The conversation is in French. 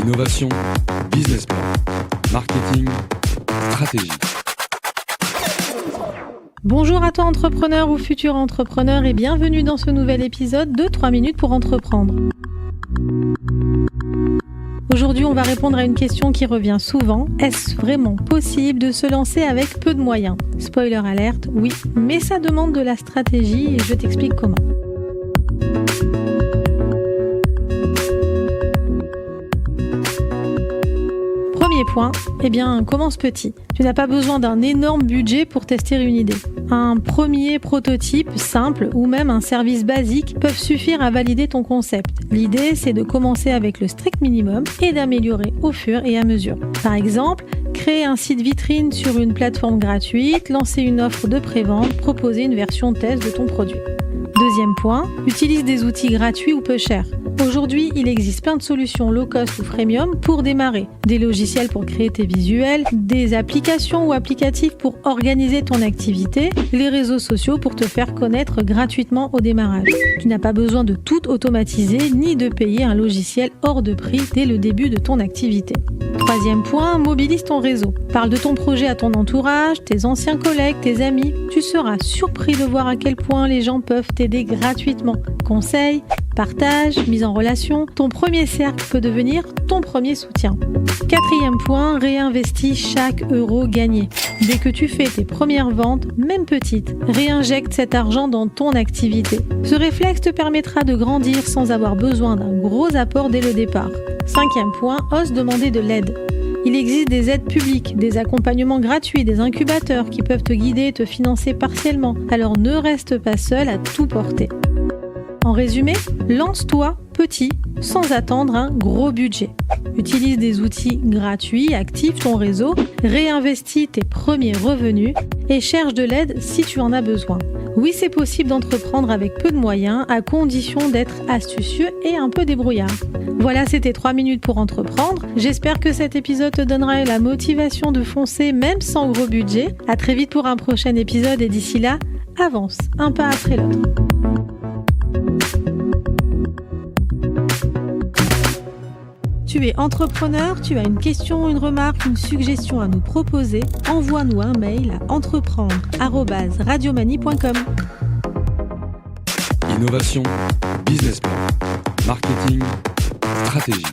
Innovation, business plan, marketing, stratégie. Bonjour à toi entrepreneur ou futur entrepreneur et bienvenue dans ce nouvel épisode de 3 minutes pour entreprendre. Aujourd'hui, on va répondre à une question qui revient souvent. Est-ce vraiment possible de se lancer avec peu de moyens ? Spoiler alerte, oui, mais ça demande de la stratégie et je t'explique comment. Premier point, commence petit. Tu n'as pas besoin d'un énorme budget pour tester une idée. Un premier prototype simple ou même un service basique peuvent suffire à valider ton concept. L'idée, c'est de commencer avec le strict minimum et d'améliorer au fur et à mesure. Par exemple, créer un site vitrine sur une plateforme gratuite, lancer une offre de pré-vente, proposer une version test de ton produit. Deuxième point, utilise des outils gratuits ou peu chers. Aujourd'hui, il existe plein de solutions low cost ou freemium pour démarrer. Des logiciels pour créer tes visuels, des applications ou applicatifs pour organiser ton activité, les réseaux sociaux pour te faire connaître gratuitement au démarrage. Tu n'as pas besoin de tout automatiser ni de payer un logiciel hors de prix dès le début de ton activité. Troisième point, mobilise ton réseau. Parle de ton projet à ton entourage, tes anciens collègues, tes amis. Tu seras surpris de voir à quel point les gens peuvent t'aider gratuitement. Conseils, partage, mise en relation, ton premier cercle peut devenir ton premier soutien. Quatrième point, réinvestis chaque euro gagné. Dès que tu fais tes premières ventes, même petites, réinjecte cet argent dans ton activité. Ce réflexe te permettra de grandir sans avoir besoin d'un gros apport dès le départ. Cinquième point, ose demander de l'aide. Il existe des aides publiques, des accompagnements gratuits, des incubateurs qui peuvent te guider et te financer partiellement. Alors ne reste pas seul à tout porter. En résumé, lance-toi petit, sans attendre un gros budget. Utilise des outils gratuits, active ton réseau, réinvestis tes premiers revenus et cherche de l'aide si tu en as besoin. Oui, c'est possible d'entreprendre avec peu de moyens, à condition d'être astucieux et un peu débrouillard. Voilà, c'était 3 minutes pour entreprendre. J'espère que cet épisode te donnera la motivation de foncer même sans gros budget. À très vite pour un prochain épisode et d'ici là, avance un pas après l'autre. Tu es entrepreneur, tu as une question, une remarque, une suggestion à nous proposer, envoie-nous un mail à entreprendre@radiomanie.com. Innovation, business plan, marketing, stratégie.